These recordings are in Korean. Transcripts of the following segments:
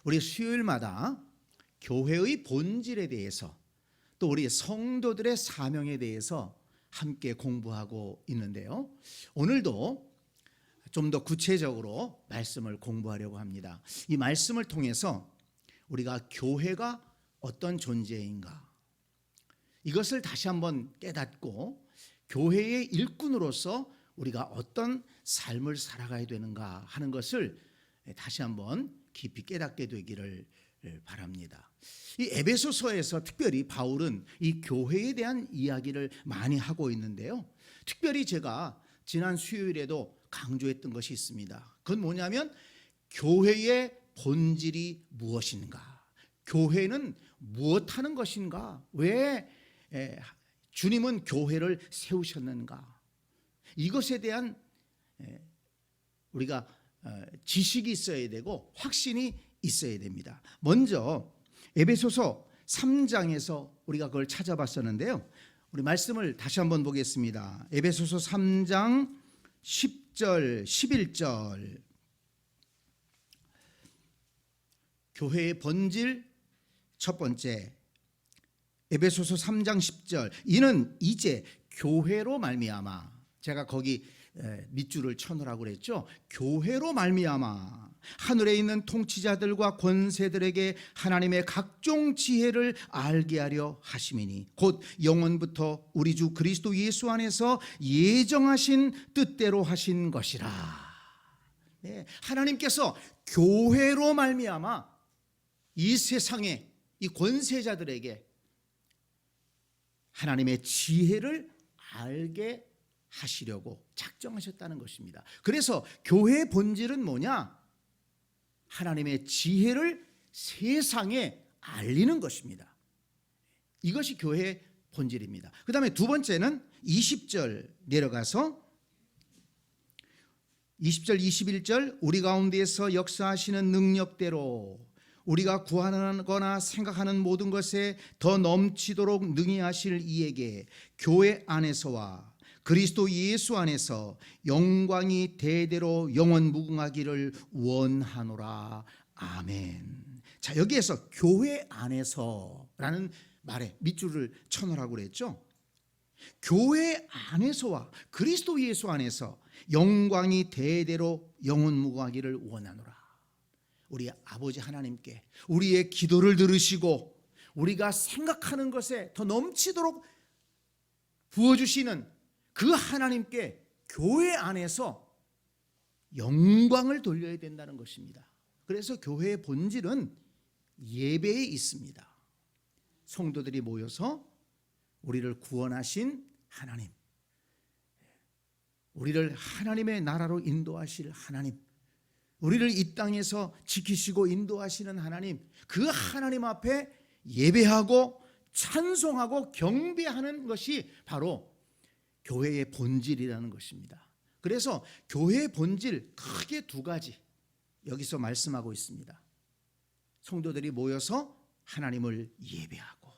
우리 수요일마다 교회의 본질에 대해서 또 우리 성도들의 사명에 대해서 함께 공부하고 있는데요. 오늘도 좀 더 구체적으로 말씀을 공부하려고 합니다. 이 말씀을 통해서 우리가 교회가 어떤 존재인가, 이것을 다시 한번 깨닫고 교회의 일꾼으로서 우리가 어떤 삶을 살아가야 되는가 하는 것을 다시 한번 깊이 깨닫게 되기를 바랍니다. 이 에베소서에서 특별히 바울은 이 교회에 대한 이야기를 많이 하고 있는데요. 특별히 제가 지난 수요일에도 강조했던 것이 있습니다. 그건 뭐냐면 교회의 본질이 무엇인가, 교회는 무엇하는 것인가, 왜 주님은 교회를 세우셨는가, 이것에 대한 우리가 지식이 있어야 되고 확신이 있어야 됩니다. 먼저 에베소서 3장에서 우리가 그걸 찾아봤었는데요. 우리 말씀을 다시 한번 보겠습니다. 에베소서 3장 10절 11절, 교회의 본질 첫 번째, 에베소서 3장 10절, 이는 이제 교회로 말미암아, 제가 거기 밑줄을 쳐놓으라고 그랬죠. 교회로 말미암아 하늘에 있는 통치자들과 권세들에게 하나님의 각종 지혜를 알게 하려 하심이니 곧 영원부터 우리 주 그리스도 예수 안에서 예정하신 뜻대로 하신 것이라. 하나님께서 교회로 말미암아 이 세상의 이 권세자들에게 하나님의 지혜를 알게 하시려고 작정하셨다는 것입니다. 그래서 교회의 본질은 뭐냐? 하나님의 지혜를 세상에 알리는 것입니다. 이것이 교회의 본질입니다. 그 다음에 두 번째는 20절 내려가서 20절 21절, 우리 가운데에서 역사하시는 능력대로 우리가 구하거나 생각하는 모든 것에 더 넘치도록 능히 하실 이에게 교회 안에서와 그리스도 예수 안에서 영광이 대대로 영원 무궁하기를 원하노라. 아멘. 자, 여기에서 교회 안에서라는 말에 밑줄을 쳐놓으라고 그랬죠. 교회 안에서와 그리스도 예수 안에서 영광이 대대로 영원 무궁하기를 원하노라. 우리 아버지 하나님께 우리의 기도를 들으시고 우리가 생각하는 것에 더 넘치도록 부어주시는 그 하나님께 교회 안에서 영광을 돌려야 된다는 것입니다. 그래서 교회의 본질은 예배에 있습니다. 성도들이 모여서 우리를 구원하신 하나님, 우리를 하나님의 나라로 인도하실 하나님, 우리를 이 땅에서 지키시고 인도하시는 하나님, 그 하나님 앞에 예배하고 찬송하고 경배하는 것이 바로 교회의 본질이라는 것입니다. 그래서 교회의 본질 크게 두 가지 여기서 말씀하고 있습니다. 성도들이 모여서 하나님을 예배하고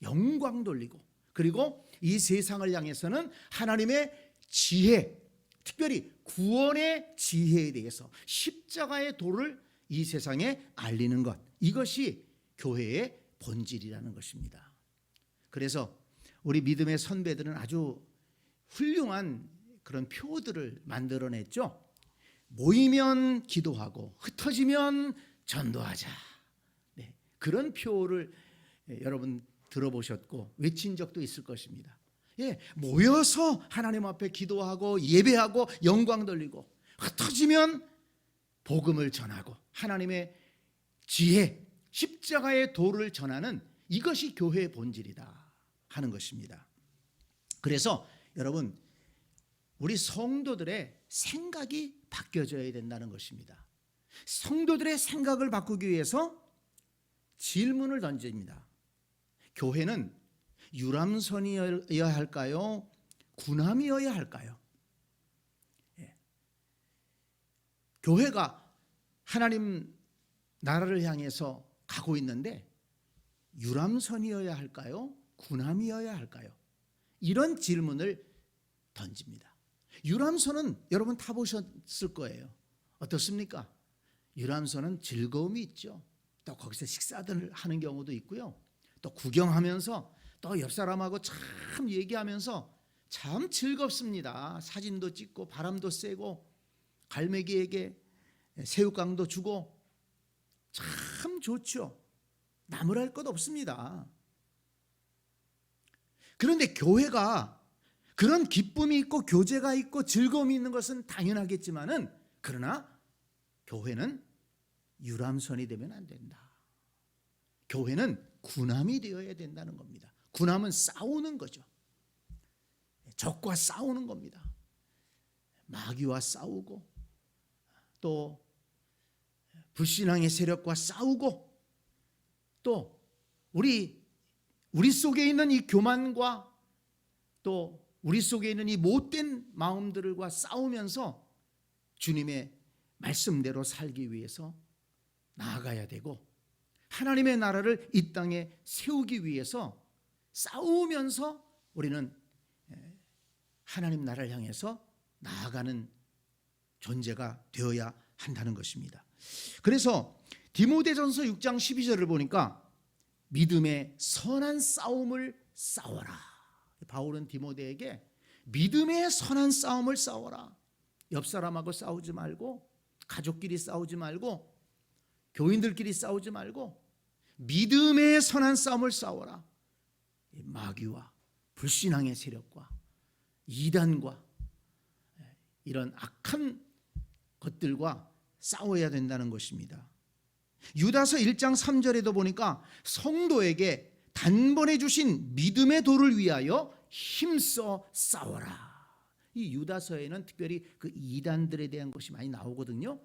영광 돌리고, 그리고 이 세상을 향해서는 하나님의 지혜, 특별히 구원의 지혜에 대해서 십자가의 도를 이 세상에 알리는 것, 이것이 교회의 본질이라는 것입니다. 그래서 우리 믿음의 선배들은 아주 훌륭한 그런 표들을 만들어냈죠. 모이면 기도하고 흩어지면 전도하자. 네, 그런 표를 여러분 들어보셨고 외친 적도 있을 것입니다. 모여서 하나님 앞에 기도하고 예배하고 영광 돌리고, 흩어지면 복음을 전하고 하나님의 지혜, 십자가의 도를 전하는, 이것이 교회의 본질이다 하는 것입니다. 그래서 여러분, 우리 성도들의 생각이 바뀌어져야 된다는 것입니다. 성도들의 생각을 바꾸기 위해서 질문을 던집니다. 교회는 유람선이어야 할까요? 군함이어야 할까요? 교회가 하나님 나라를 향해서 가고 있는데 유람선이어야 할까요? 군함이어야 할까요? 이런 질문을 던집니다. 유람선은 여러분 타보셨을 거예요. 어떻습니까? 유람선은 즐거움이 있죠. 또 거기서 식사들 하는 경우도 있고요. 또 구경하면서 또 옆 사람하고 참 얘기하면서 참 즐겁습니다. 사진도 찍고 바람도 쐬고 갈매기에게 새우깡도 주고 참 좋죠. 나무랄 것 없습니다. 그런데 교회가 그런 기쁨이 있고 교제가 있고 즐거움이 있는 것은 당연하겠지만은, 그러나 교회는 유람선이 되면 안 된다. 교회는 군함이 되어야 된다는 겁니다. 군함은 싸우는 거죠. 적과 싸우는 겁니다. 마귀와 싸우고 또 불신앙의 세력과 싸우고 또 우리 속에 있는 이 교만과 또 우리 속에 있는 이 못된 마음들과 싸우면서 주님의 말씀대로 살기 위해서 나아가야 되고, 하나님의 나라를 이 땅에 세우기 위해서 싸우면서 우리는 하나님 나라를 향해서 나아가는 존재가 되어야 한다는 것입니다. 그래서 디모데전서 6장 12절을 보니까 믿음의 선한 싸움을 싸워라. 바울은 디모데에게 믿음의 선한 싸움을 싸워라. 옆 사람하고 싸우지 말고, 가족끼리 싸우지 말고, 교인들끼리 싸우지 말고 믿음의 선한 싸움을 싸워라. 마귀와 불신앙의 세력과 이단과 이런 악한 것들과 싸워야 된다는 것입니다. 유다서 1장 3절에도 보니까 성도에게 단번에 주신 믿음의 도를 위하여 힘써 싸워라. 이 유다서에는 특별히 그 이단들에 대한 것이 많이 나오거든요.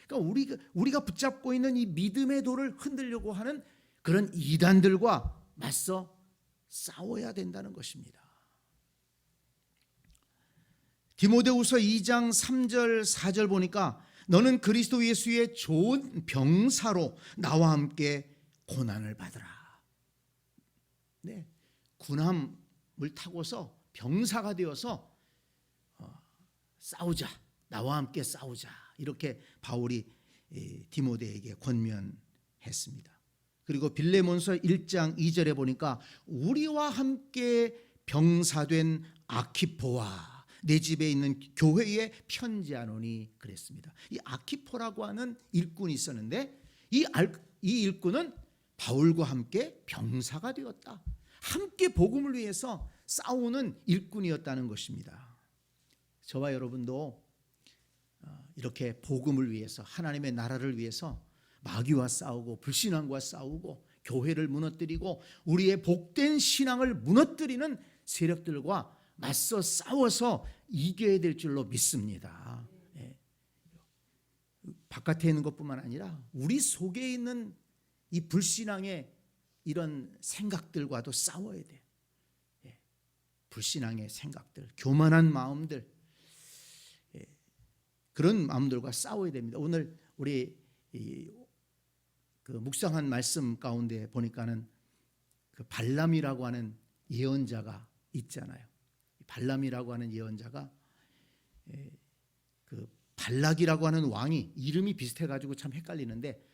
그러니까 우리가 붙잡고 있는 이 믿음의 도를 흔들려고 하는 그런 이단들과 맞서 싸워야 된다는 것입니다. 디모데후서 2장 3절 4절 보니까 너는 그리스도 예수의 좋은 병사로 나와 함께 고난을 받으라. 네, 군함을 타고서 병사가 되어서 싸우자, 나와 함께 싸우자, 이렇게 바울이 디모데에게 권면했습니다. 그리고 빌레몬서 1장 2절에 보니까 우리와 함께 병사된 아키포와 내 집에 있는 교회에 편지하노니 그랬습니다. 이 아키포라고 하는 일꾼이 있었는데 이 일꾼은 바울과 함께 병사가 되었다. 함께 복음을 위해서 싸우는 일꾼이었다는 것입니다. 저와 여러분도 이렇게 복음을 위해서, 하나님의 나라를 위해서 마귀와 싸우고 불신앙과 싸우고 교회를 무너뜨리고 우리의 복된 신앙을 무너뜨리는 세력들과 맞서 싸워서 이겨야 될 줄로 믿습니다. 네. 바깥에 있는 것뿐만 아니라 우리 속에 있는 이 불신앙의 이런 생각들과도 싸워야 돼. 네. 불신앙의 생각들, 교만한 마음들, 그런 마음들과 싸워야 됩니다. 오늘 우리 그 묵상한 말씀 가운데 보니까는 그 발람이라고 하는 예언자가 있잖아요. 발람이라고 하는 예언자가 그 발락이라고 하는 왕이 이름이 비슷해가지고 참 헷갈리는데,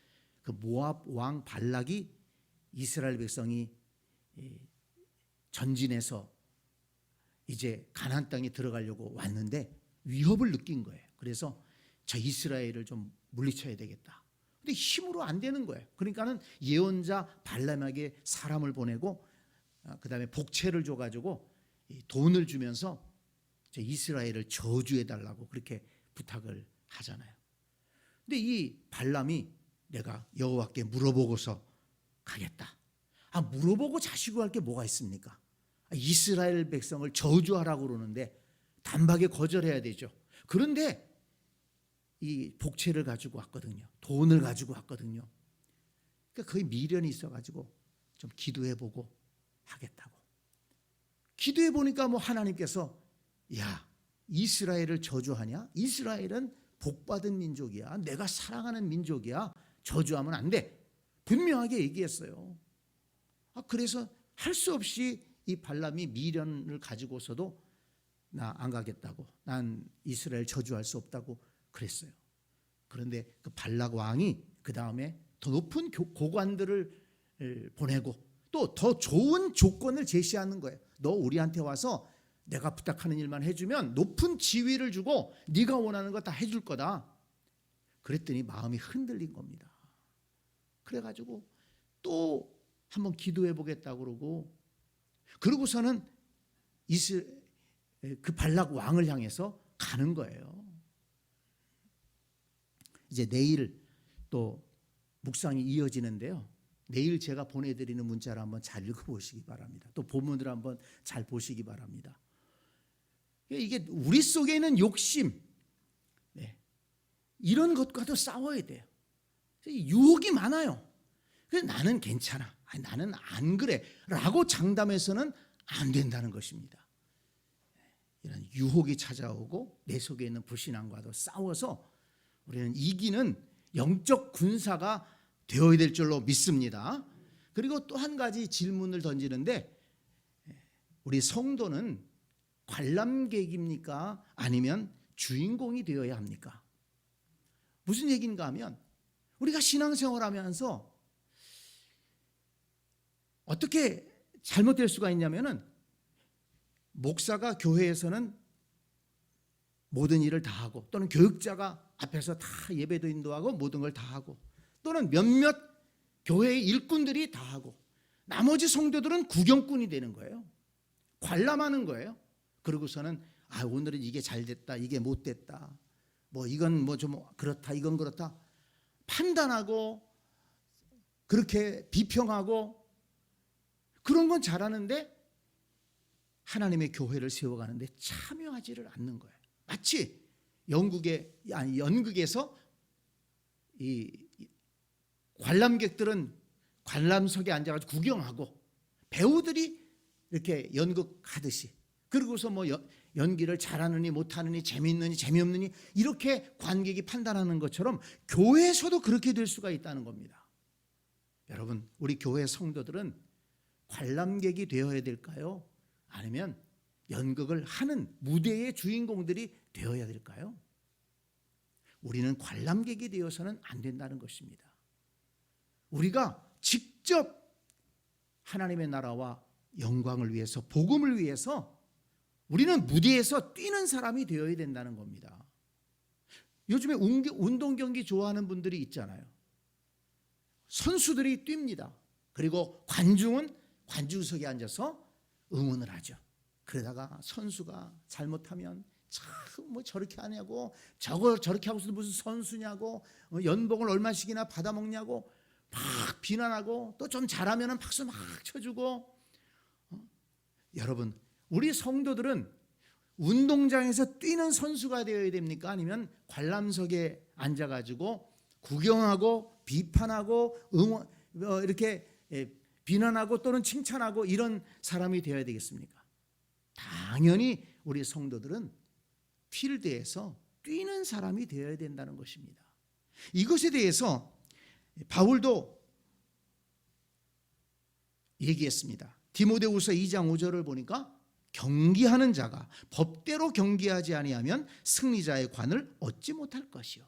그 모압 왕 발락이 이스라엘 백성이 전진해서 이제 가나안 땅에 들어가려고 왔는데 위협을 느낀 거예요. 그래서 저 이스라엘을 좀 물리쳐야 되겠다. 근데 힘으로 안 되는 거예요. 그러니까는 예언자 발람에게 사람을 보내고 그 다음에 복채를 줘가지고 돈을 주면서 저 이스라엘을 저주해 달라고 그렇게 부탁을 하잖아요. 근데 이 발람이 내가 여호와께 물어보고서 가겠다. 물어보고 자시고 할 게 뭐가 있습니까? 이스라엘 백성을 저주하라고 그러는데 단박에 거절해야 되죠. 그런데 이 복채를 가지고 왔거든요. 돈을 가지고 왔거든요. 그러니까 거의 미련이 있어가지고 좀 기도해보고 하겠다고. 기도해보니까 뭐 하나님께서 야, 이스라엘을 저주하냐? 이스라엘은 복받은 민족이야. 내가 사랑하는 민족이야. 저주하면 안 돼. 분명하게 얘기했어요. 그래서 할 수 없이 이 발람이 미련을 가지고서도 나 안 가겠다고, 난 이스라엘 저주할 수 없다고 그랬어요. 그런데 그 발락 왕이 그 다음에 더 높은 고관들을 보내고 또 더 좋은 조건을 제시하는 거예요. 너 우리한테 와서 내가 부탁하는 일만 해주면 높은 지위를 주고 네가 원하는 거 다 해줄 거다. 그랬더니 마음이 흔들린 겁니다. 그래가지고 또 한번 기도해 보겠다고 그러고, 그러고서는 그 발락 왕을 향해서 가는 거예요. 이제 내일 또 묵상이 이어지는데요. 내일 제가 보내드리는 문자를 한번 잘 읽어보시기 바랍니다. 또 본문을 한번 잘 보시기 바랍니다. 이게 우리 속에 있는 욕심, 이런 것과도 싸워야 돼요. 유혹이 많아요. 그래서 나는 괜찮아, 나는 안 그래 라고 장담해서는 안 된다는 것입니다. 이런 유혹이 찾아오고 내 속에 있는 불신앙과도 싸워서 우리는 이기는 영적 군사가 되어야 될 줄로 믿습니다. 그리고 또 한 가지 질문을 던지는데, 우리 성도는 관람객입니까? 아니면 주인공이 되어야 합니까? 무슨 얘기인가 하면, 우리가 신앙생활 하면서 어떻게 잘못될 수가 있냐면은, 목사가 교회에서는 모든 일을 다 하고, 또는 교육자가 앞에서 다 예배도 인도하고 모든 걸 다 하고, 또는 몇몇 교회의 일꾼들이 다 하고, 나머지 성도들은 구경꾼이 되는 거예요. 관람하는 거예요. 그러고서는 오늘은 이게 잘 됐다, 이게 못 됐다, 뭐 이건 뭐 좀 그렇다, 이건 그렇다 판단하고, 그렇게 비평하고, 그런 건 잘하는데 하나님의 교회를 세워가는데 참여하지를 않는 거예요. 마치 연극에서 이 관람객들은 관람석에 앉아가지고 구경하고, 배우들이 이렇게 연극하듯이, 그러고서 뭐 연기를 잘하느니 못하느니 재미있느니 재미없느니 이렇게 관객이 판단하는 것처럼 교회에서도 그렇게 될 수가 있다는 겁니다. 여러분, 우리 교회 성도들은 관람객이 되어야 될까요? 아니면 연극을 하는 무대의 주인공들이 되어야 될까요? 우리는 관람객이 되어서는 안 된다는 것입니다. 우리가 직접 하나님의 나라와 영광을 위해서, 복음을 위해서 우리는 무대에서 뛰는 사람이 되어야 된다는 겁니다. 요즘에 운동 경기 좋아하는 분들이 있잖아요. 선수들이 뜁니다. 그리고 관중은 관중석에 앉아서 응원을 하죠. 그러다가 선수가 잘못하면 참 뭐 저렇게 하냐고, 저렇게 하고서도 무슨 선수냐고, 연봉을 얼마씩이나 받아먹냐고 막 비난하고, 또 좀 잘하면 박수 막 쳐주고. 여러분, 우리 성도들은 운동장에서 뛰는 선수가 되어야 됩니까? 아니면 관람석에 앉아가지고 구경하고 비판하고 이렇게 비난하고 또는 칭찬하고 이런 사람이 되어야 되겠습니까? 당연히 우리 성도들은 필드에서 뛰는 사람이 되어야 된다는 것입니다. 이것에 대해서 바울도 얘기했습니다. 디모데후서 2장 5절을 보니까, 경기하는 자가 법대로 경기하지 아니하면 승리자의 관을 얻지 못할 것이요.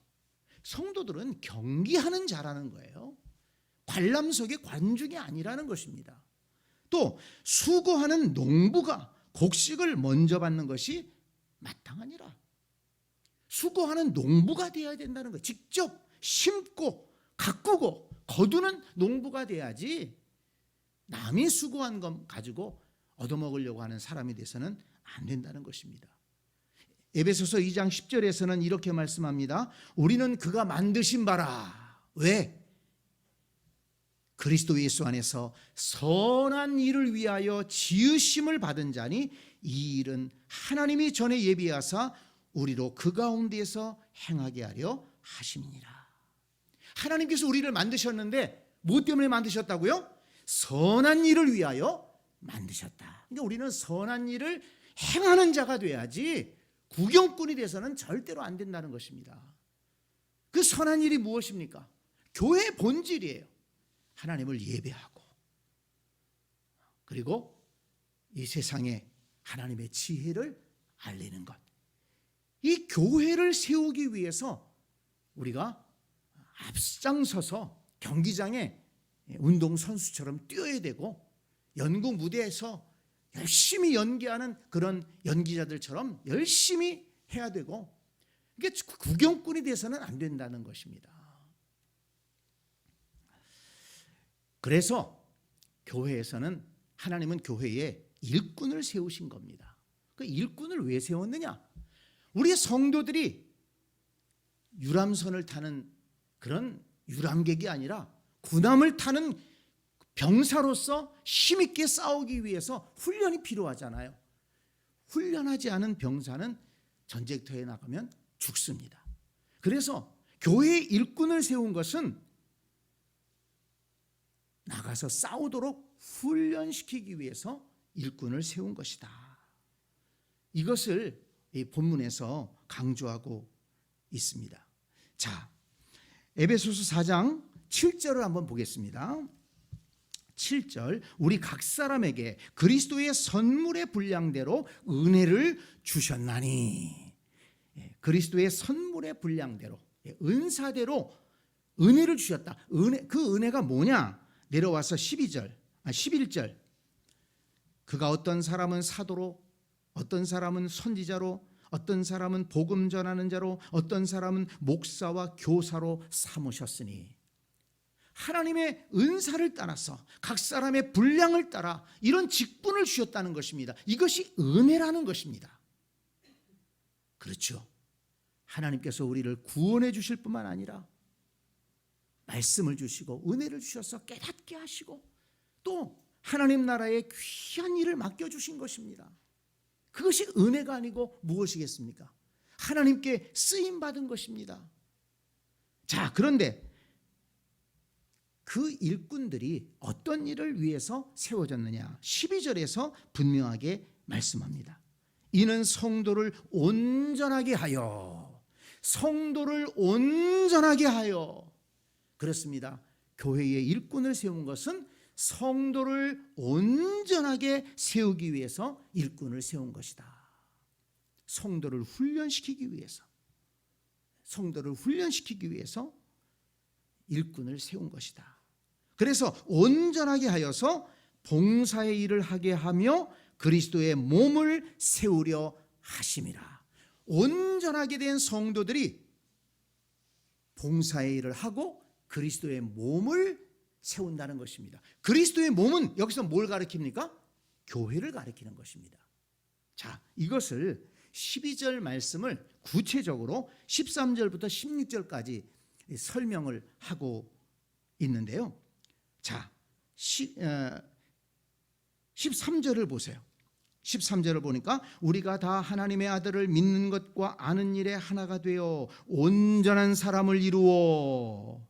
성도들은 경기하는 자라는 거예요. 관람석의 관중이 아니라는 것입니다. 또 수고하는 농부가 곡식을 먼저 받는 것이 마땅하니라. 수고하는 농부가 되어야 된다는 거예요. 직접 심고 가꾸고 거두는 농부가 돼야지, 남이 수고한 것 가지고 얻어먹으려고 하는 사람이 돼서는 안 된다는 것입니다. 에베소서 2장 10절에서는 이렇게 말씀합니다. 우리는 그가 만드신 바라. 왜? 그리스도 예수 안에서 선한 일을 위하여 지으심을 받은 자니, 이 일은 하나님이 전에 예비하사 우리로 그 가운데에서 행하게 하려 하심이니라. 하나님께서 우리를 만드셨는데 뭐 때문에 만드셨다고요? 선한 일을 위하여 만드셨다. 그러니까 우리는 선한 일을 행하는 자가 돼야지 구경꾼이 돼서는 절대로 안 된다는 것입니다. 그 선한 일이 무엇입니까? 교회의 본질이에요. 하나님을 예배하고, 그리고 이 세상에 하나님의 지혜를 알리는 것. 이 교회를 세우기 위해서 우리가 앞장서서 경기장에 운동 선수처럼 뛰어야 되고 연극 무대에서 열심히 연기하는 그런 연기자들처럼 열심히 해야 되고, 이게 구경꾼이 돼서는 안 된다는 것입니다. 그래서 교회에서는 하나님은 교회에 일꾼을 세우신 겁니다. 그 일꾼을 왜 세웠느냐? 우리의 성도들이 유람선을 타는 그런 유람객이 아니라 군함을 타는 병사로서 힘있게 싸우기 위해서 훈련이 필요하잖아요. 훈련하지 않은 병사는 전쟁터에 나가면 죽습니다. 그래서 교회의 일꾼을 세운 것은 나가서 싸우도록 훈련시키기 위해서 일꾼을 세운 것이다. 이것을 이 본문에서 강조하고 있습니다. 자, 에베소서 4장 7절을 한번 보겠습니다. 7절, 우리 각 사람에게 그리스도의 선물의 분량대로 은혜를 주셨나니. 그리스도의 선물의 분량대로, 은사대로 은혜를 주셨다. 그 은혜가 뭐냐? 내려와서 11절, 그가 어떤 사람은 사도로, 어떤 사람은 선지자로, 어떤 사람은 복음 전하는 자로, 어떤 사람은 목사와 교사로 삼으셨으니. 하나님의 은사를 따라서 각 사람의 분량을 따라 이런 직분을 주셨다는 것입니다. 이것이 은혜라는 것입니다. 그렇죠. 하나님께서 우리를 구원해 주실 뿐만 아니라 말씀을 주시고 은혜를 주셔서 깨닫게 하시고 또 하나님 나라의 귀한 일을 맡겨주신 것입니다. 그것이 은혜가 아니고 무엇이겠습니까? 하나님께 쓰임받은 것입니다. 자, 그런데 그 일꾼들이 어떤 일을 위해서 세워졌느냐? 12절에서 분명하게 말씀합니다. 이는 성도를 온전하게 하여, 성도를 온전하게 하여. 그렇습니다. 교회의 일꾼을 세운 것은 성도를 온전하게 세우기 위해서 일꾼을 세운 것이다. 성도를 훈련시키기 위해서, 성도를 훈련시키기 위해서 일꾼을 세운 것이다. 그래서 온전하게 하여서 봉사의 일을 하게 하며 그리스도의 몸을 세우려 하심이라. 온전하게 된 성도들이 봉사의 일을 하고 그리스도의 몸을 세운다는 것입니다. 그리스도의 몸은 여기서 뭘 가리킵니까? 교회를 가리키는 것입니다. 자, 이것을 12절 말씀을 구체적으로 13절부터 16절까지 설명을 하고 있는데요. 자, 13절을 보세요. 13절을 보니까 우리가 다 하나님의 아들을 믿는 것과 아는 일에 하나가 되어 온전한 사람을 이루어.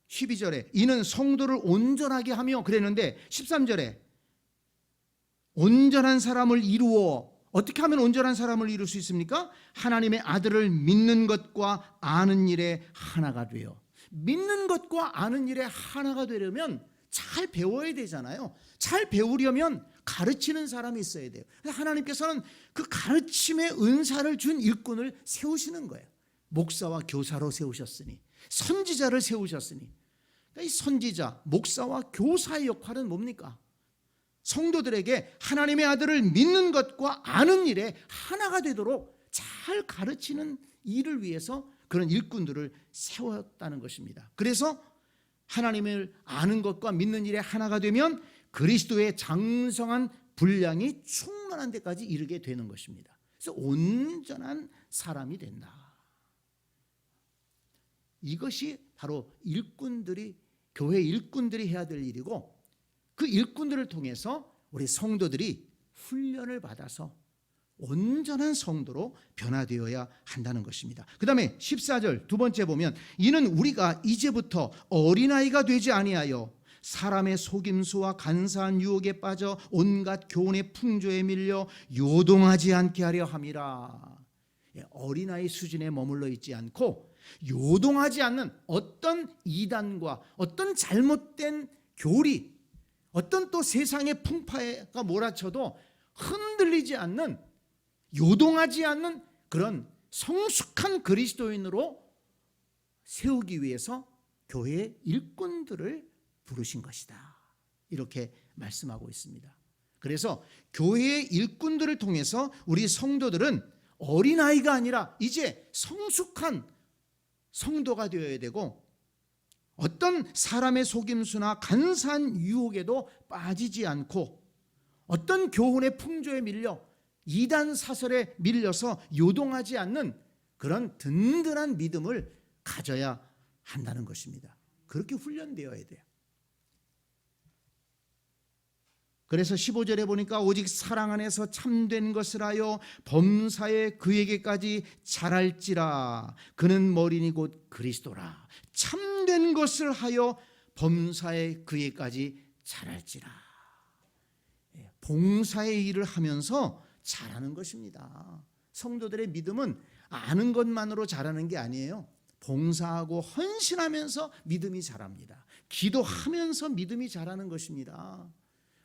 12절에 이는 성도를 온전하게 하며 그랬는데 13절에 온전한 사람을 이루어. 어떻게 하면 온전한 사람을 이룰 수 있습니까? 하나님의 아들을 믿는 것과 아는 일에 하나가 되어. 믿는 것과 아는 일에 하나가 되려면 잘 배워야 되잖아요. 잘 배우려면 가르치는 사람이 있어야 돼요. 그래서 하나님께서는 그 가르침의 은사를 준 일꾼을 세우시는 거예요. 목사와 교사로 세우셨으니, 선지자를 세우셨으니. 그러니까 이 선지자, 목사와 교사의 역할은 뭡니까? 성도들에게 하나님의 아들을 믿는 것과 아는 일에 하나가 되도록 잘 가르치는 일을 위해서 그런 일꾼들을 세웠다는 것입니다. 그래서 하나님을 아는 것과 믿는 일에 하나가 되면 그리스도의 장성한 분량이 충만한 데까지 이르게 되는 것입니다. 그래서 온전한 사람이 된다. 이것이 바로 일꾼들이, 교회 일꾼들이 해야 될 일이고, 그 일꾼들을 통해서 우리 성도들이 훈련을 받아서 온전한 성도로 변화되어야 한다는 것입니다. 그 다음에 14절 두 번째 보면 이는 우리가 이제부터 어린아이가 되지 아니하여 사람의 속임수와 간사한 유혹에 빠져 온갖 교훈의 풍조에 밀려 요동하지 않게 하려 함이라. 어린아이 수준에 머물러 있지 않고 요동하지 않는 어떤 이단과 어떤 잘못된 교리, 어떤 또 세상의 풍파가 몰아쳐도 흔들리지 않는, 요동하지 않는 그런 성숙한 그리스도인으로 세우기 위해서 교회의 일꾼들을 부르신 것이다. 이렇게 말씀하고 있습니다. 그래서 교회의 일꾼들을 통해서 우리 성도들은 어린아이가 아니라 이제 성숙한 성도가 되어야 되고, 어떤 사람의 속임수나 간사한 유혹에도 빠지지 않고, 어떤 교훈의 풍조에 밀려 이단 사설에 밀려서 요동하지 않는 그런 든든한 믿음을 가져야 한다는 것입니다. 그렇게 훈련되어야 돼요. 그래서 15절에 보니까 오직 사랑 안에서 참된 것을 하여 범사에 그에게까지 자랄지라. 그는 머리니 곧 그리스도라. 참된 것을 하여 범사에 그에게까지 자랄지라. 봉사의 일을 하면서 자라는 것입니다. 성도들의 믿음은 아는 것만으로 자라는 게 아니에요. 봉사하고 헌신하면서 믿음이 자랍니다. 기도하면서 믿음이 자라는 것입니다.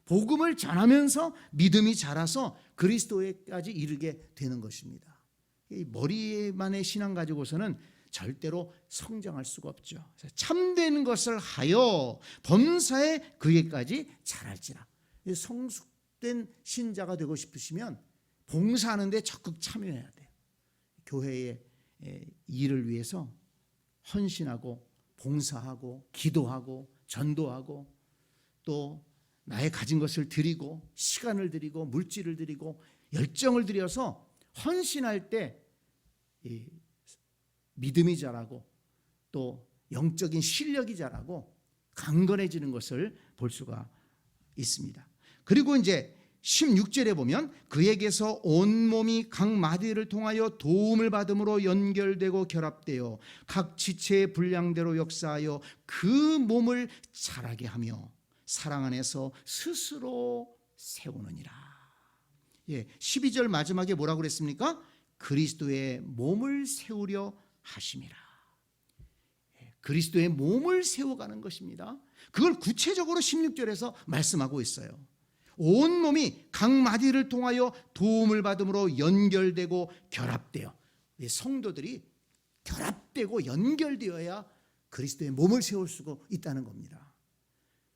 복음을 전하면서 믿음이 자라서 그리스도에까지 이르게 되는 것입니다. 이 머리만의 신앙 가지고서는 절대로 성장할 수가 없죠. 참된 것을 하여 범사에 그에까지 자랄지라. 성숙된 신자가 되고 싶으시면 봉사하는 데 적극 참여해야 돼요. 교회의 일을 위해서 헌신하고 봉사하고 기도하고 전도하고, 또 나의 가진 것을 드리고 시간을 드리고 물질을 드리고 열정을 들여서 헌신할 때 믿음이 자라고 또 영적인 실력이 자라고 강건해지는 것을 볼 수가 있습니다. 그리고 이제 16절에 보면 그에게서 온몸이 각 마디를 통하여 도움을 받음으로 연결되고 결합되어 각 지체의 분량대로 역사하여 그 몸을 자라게 하며 사랑 안에서 스스로 세우느니라. 12절 마지막에 뭐라고 그랬습니까? 그리스도의 몸을 세우려 하심이라. 그리스도의 몸을 세워가는 것입니다. 그걸 구체적으로 16절에서 말씀하고 있어요. 온몸이 각 마디를 통하여 도움을 받음으로 연결되고 결합되어, 성도들이 결합되고 연결되어야 그리스도의 몸을 세울 수가 있다는 겁니다.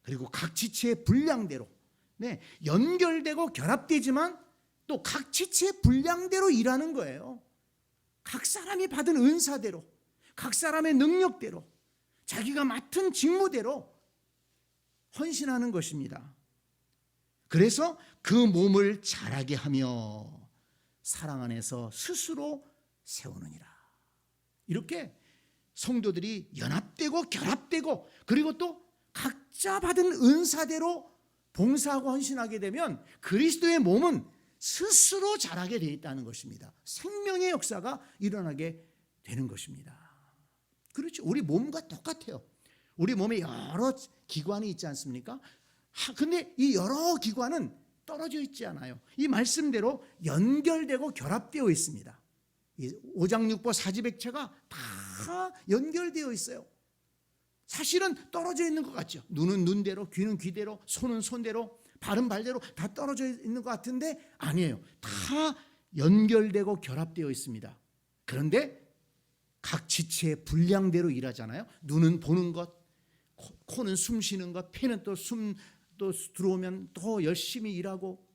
그리고 각 지체의 분량대로, 연결되고 결합되지만 또 각 지체의 분량대로 일하는 거예요. 각 사람이 받은 은사대로, 각 사람의 능력대로, 자기가 맡은 직무대로 헌신하는 것입니다. 그래서 그 몸을 자라게 하며 사랑 안에서 스스로 세우느니라. 이렇게 성도들이 연합되고 결합되고, 그리고 또 각자 받은 은사대로 봉사하고 헌신하게 되면 그리스도의 몸은 스스로 자라게 되어 있다는 것입니다. 생명의 역사가 일어나게 되는 것입니다. 그렇죠. 우리 몸과 똑같아요. 우리 몸에 여러 기관이 있지 않습니까? 근데 이 여러 기관은 떨어져 있지 않아요. 이 말씀대로 연결되고 결합되어 있습니다. 오장육부 사지백체가 다 연결되어 있어요. 사실은 떨어져 있는 것 같죠. 눈은 눈대로, 귀는 귀대로, 손은 손대로, 발은 발대로 다 떨어져 있는 것 같은데 아니에요. 다 연결되고 결합되어 있습니다. 그런데 각 지체의 분량대로 일하잖아요. 눈은 보는 것, 코는 숨 쉬는 것, 폐는 또 숨 또 들어오면 더 열심히 일하고,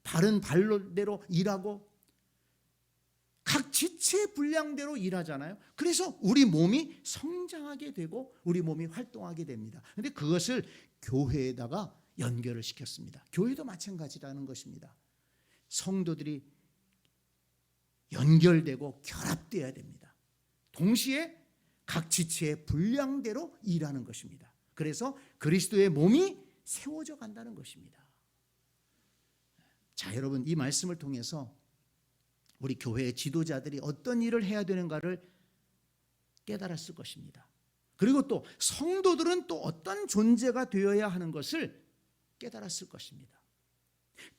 발은 발로대로 일하고, 각 지체의 분량대로 일하잖아요. 그래서 우리 몸이 성장하게 되고 우리 몸이 활동하게 됩니다. 그런데 그것을 교회에다가 연결을 시켰습니다. 교회도 마찬가지라는 것입니다. 성도들이 연결되고 결합되어야 됩니다. 동시에 각 지체의 분량대로 일하는 것입니다. 그래서 그리스도의 몸이 세워져 간다는 것입니다. 자, 여러분, 이 말씀을 통해서 우리 교회의 지도자들이 어떤 일을 해야 되는가를 깨달았을 것입니다. 그리고 또 성도들은 또 어떤 존재가 되어야 하는 것을 깨달았을 것입니다.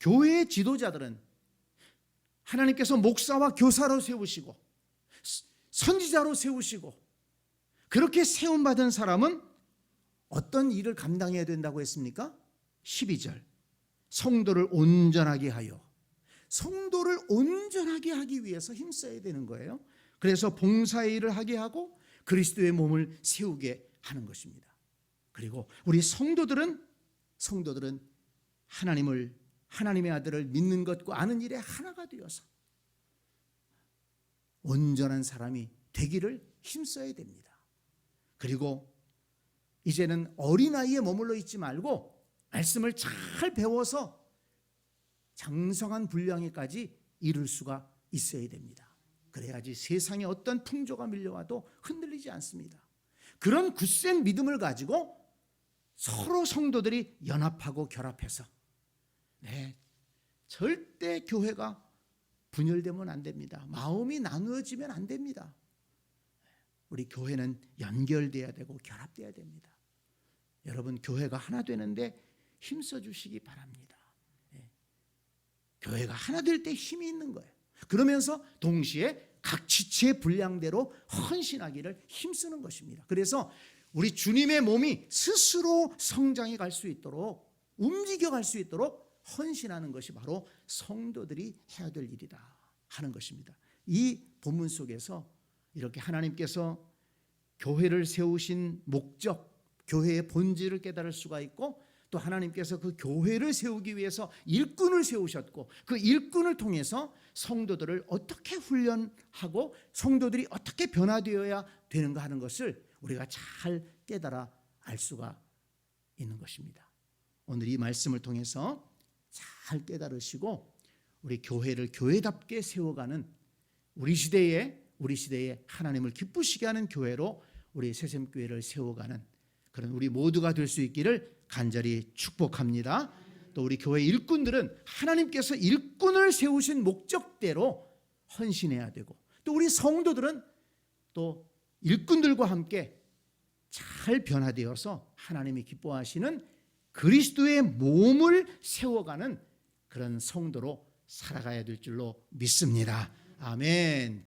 교회의 지도자들은 하나님께서 목사와 교사로 세우시고 선지자로 세우시고, 그렇게 세움받은 사람은 어떤 일을 감당해야 된다고 했습니까? 12절, 성도를 온전하게 하여, 성도를 온전하게 하기 위해서 힘써야 되는 거예요. 그래서 봉사의 일을 하게 하고 그리스도의 몸을 세우게 하는 것입니다. 그리고 우리 성도들은 하나님의 아들을 믿는 것과 아는 일에 하나가 되어서 온전한 사람이 되기를 힘써야 됩니다. 그리고 이제는 어린아이에 머물러 있지 말고 말씀을 잘 배워서 장성한 분량에까지 이룰 수가 있어야 됩니다. 그래야지 세상에 어떤 풍조가 밀려와도 흔들리지 않습니다. 그런 굳센 믿음을 가지고 서로 성도들이 연합하고 결합해서 절대 교회가 분열되면 안 됩니다. 마음이 나누어지면 안 됩니다. 우리 교회는 연결돼야 되고 결합돼야 됩니다. 여러분, 교회가 하나 되는데 힘써 주시기 바랍니다. 교회가 하나 될 때 힘이 있는 거예요. 그러면서 동시에 각 지체의 분량대로 헌신하기를 힘쓰는 것입니다. 그래서 우리 주님의 몸이 스스로 성장해 갈 수 있도록, 움직여 갈 수 있도록 헌신하는 것이 바로 성도들이 해야 될 일이다 하는 것입니다. 이 본문 속에서 이렇게 하나님께서 교회를 세우신 목적, 교회의 본질을 깨달을 수가 있고, 또 하나님께서 그 교회를 세우기 위해서 일꾼을 세우셨고, 그 일꾼을 통해서 성도들을 어떻게 훈련하고 성도들이 어떻게 변화되어야 되는가 하는 것을 우리가 잘 깨달아 알 수가 있는 것입니다. 오늘 이 말씀을 통해서 잘 깨달으시고 우리 교회를 교회답게 세워가는 우리 시대에 하나님을 기쁘시게 하는 교회로 우리 새샘교회를 세워가는 그런 우리 모두가 될 수 있기를 간절히 축복합니다. 또 우리 교회 일꾼들은 하나님께서 일꾼을 세우신 목적대로 헌신해야 되고, 또 우리 성도들은 또 일꾼들과 함께 잘 변화되어서 하나님이 기뻐하시는 그리스도의 몸을 세워가는 그런 성도로 살아가야 될 줄로 믿습니다. 아멘.